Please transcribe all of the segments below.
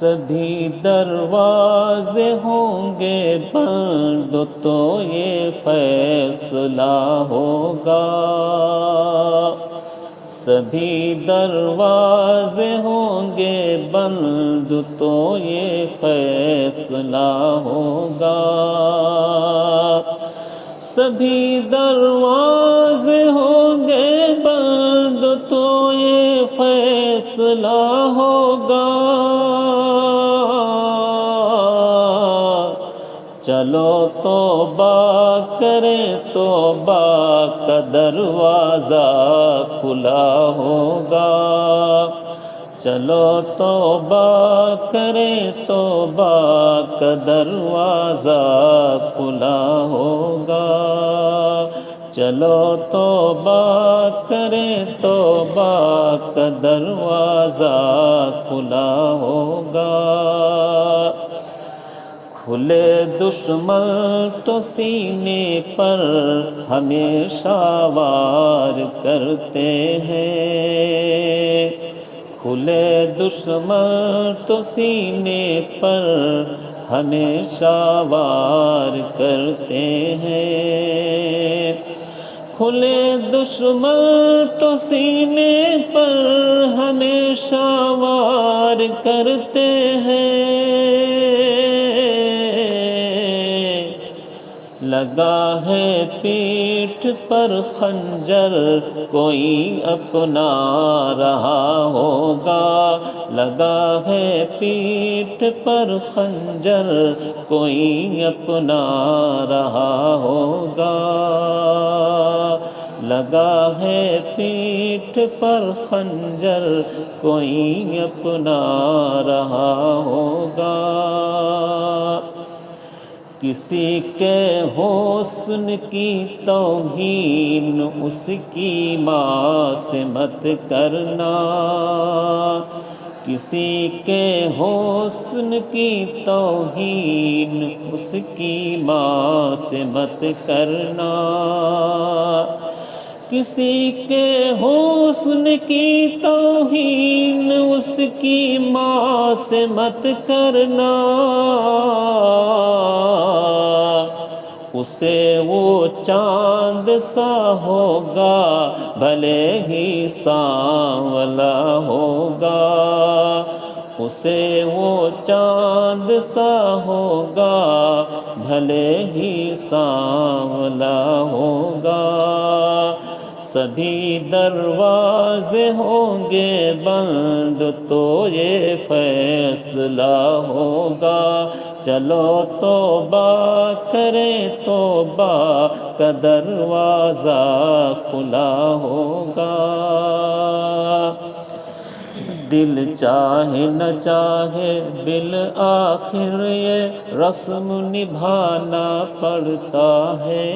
سبھی دروازے ہوں گے بند تو یہ فیصلہ ہوگا، سبھی دروازے ہوں گے بند تو یہ فیصلہ ہوگا، سبھی دروازے ہوں گے بند تو یہ فیصلہ ہوگا، چلو توبہ کریں توبہ کا دروازہ کھلا ہوگا، چلو توبہ کریں توبہ کا دروازہ کھلا ہوگا، چلو توبہ کریں توبہ کا دروازہ کھلا ہوگا، کھلے دشمن تو سینے پر ہمیشہ وار کرتے ہیں، کھلے دشمن تو سینے پر ہمیشہ وار کرتے ہیں، کھلے دشمن تو سینے پر ہمیشہ وار کرتے ہیں، لگا ہے پیٹھ پر خنجر کوئی اپنا رہا ہوگا، لگا ہے پیٹھ پر خنجر کوئی اپنا رہا ہوگا، لگا ہے پیٹھ پر خنجر کوئی اپنا رہا ہوگا، کسی کے حسن کی توہین اس کی ماں سے مت کرنا، کسی کے حسن کی توہین اس کی ماں سے مت کرنا، کسی کے حسن کی توہین اس کی ماں سے مت کرنا، اسے وہ چاند سا ہوگا بھلے ہی سانولا ہوگا، اسے وہ چاند سا ہوگا بھلے ہی سانولا ہوگا، سبھی دروازے ہوں گے بند تو یہ فیصلہ ہوگا، چلو توبہ کریں توبہ کا دروازہ کھلا ہوگا، دل چاہے نہ چاہے بالآخر یہ رسم نبھانا پڑتا ہے،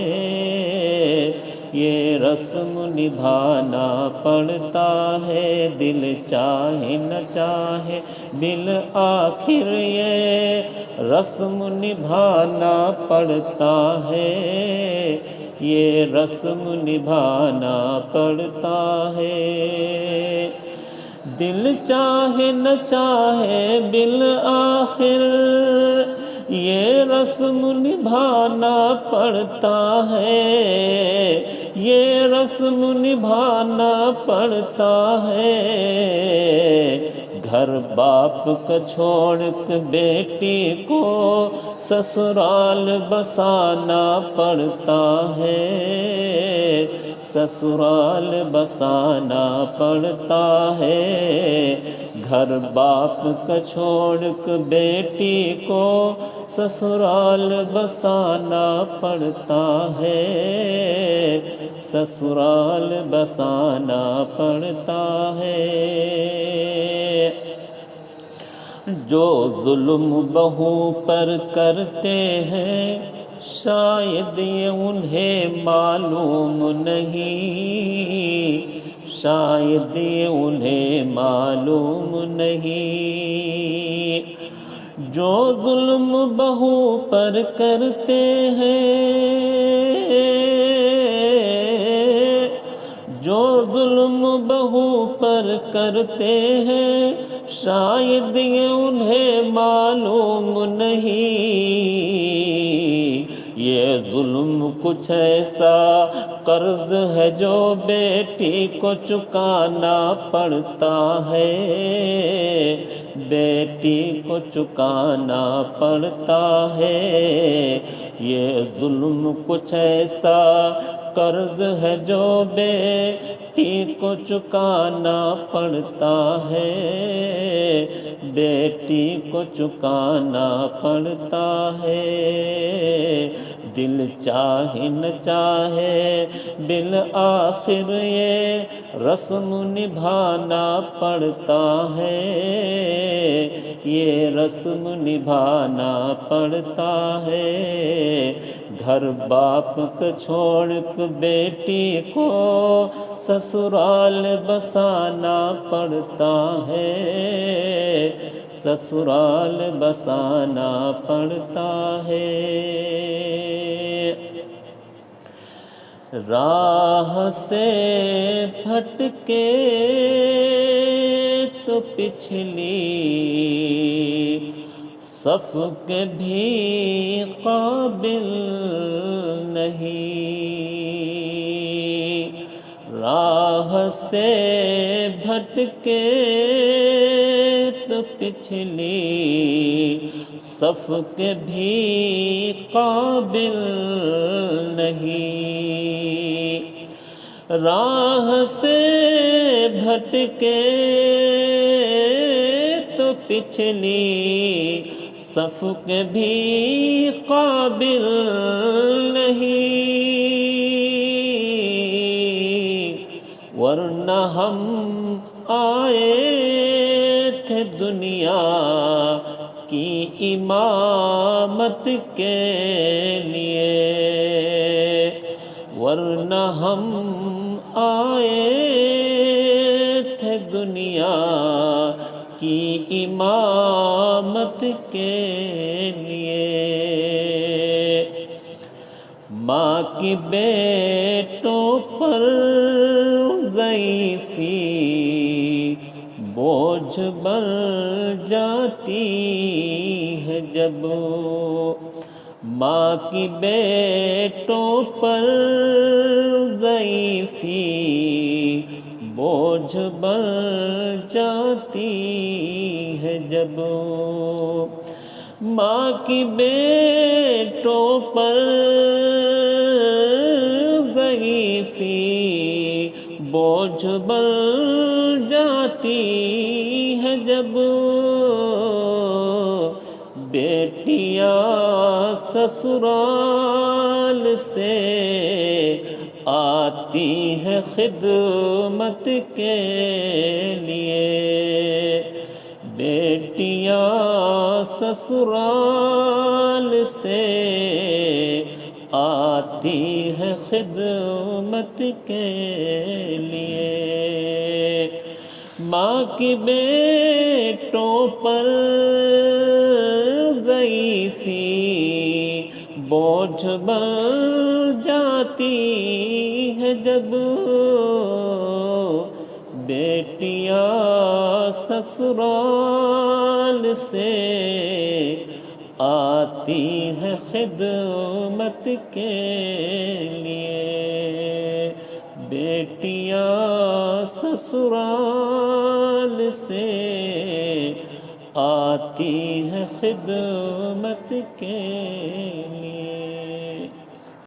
یہ رسم نبھانا پڑتا ہے، دل چاہے نہ چاہے بالآخر یہ رسم نبھانا پڑتا ہے، یہ رسم نبھانا پڑتا ہے، دل چاہے نہ چاہے بالآخر یہ رسم نبھانا پڑتا ہے، یہ رسم نبھانا پڑتا ہے، گھر باپ کا چھوڑ کے بیٹی کو سسرال بسانا پڑتا ہے، سسرال بسانا پڑتا ہے، گھر باپ کا چھوڑ کے بیٹی کو سسرال بسانا پڑتا ہے، سسرال بسانا پڑتا ہے، جو ظلم بہو پر کرتے ہیں شاید یہ انہیں معلوم نہیں، شاید یہ انہیں معلوم نہیں، جو ظلم بہو پر کرتے ہیں، جو ظلم بہو پر کرتے ہیں شاید یہ انہیں معلوم نہیں، یہ ظلم کچھ ایسا قرض ہے جو بیٹی کو چکانا پڑتا ہے، بیٹی کو چکانا پڑتا ہے، یہ ظلم کچھ ایسا قرض ہے جو بیٹی کو چکانا پڑتا ہے، بیٹی کو چکانا پڑتا ہے، دل چاہے نہ چاہے بالآخر یہ رسم نبھانا پڑتا ہے، یہ رسم نبھانا پڑتا ہے، گھر باپ کو چھوڑ کے بیٹی کو سسرال بسانا پڑتا ہے، سسرال بسانا پڑتا ہے، راہ سے پھٹکے تو پچھلی صف کے بھی قابل نہیں، راہ سے بھٹکے تو پچھلی صف کے بھی قابل نہیں، راہ سے بھٹکے تو پچھلی صف کے بھی قابل نہیں، ورنہ ہم آئے تھے دنیا کی امامت کے لیے، ورنہ ہم آئے تھے دنیا کی امامت کے لیے، ماں کی بیٹوں پر ضعیفی بوجھ بن جاتی ہے جب، ماں کی بیٹوں پر ضعیفی بوجھ بن جاتی ہے جب، ماں کی بیٹوں پر ضعیفی بوجھ بن جاتی ہے جب، بیٹیاں سسرال سے آتی ہے خدمت کے لیے، بیٹیاں سسرال سے آتی ہے خدمت کے لیے، ماں کی بیٹوں پر ضعیفی بوجھ بن جاتی ہے جب، بیٹیاں سسرال سے آتی ہے خدمت کے لیے، بیٹیاں سسرال سے آتی ہے خدمت کے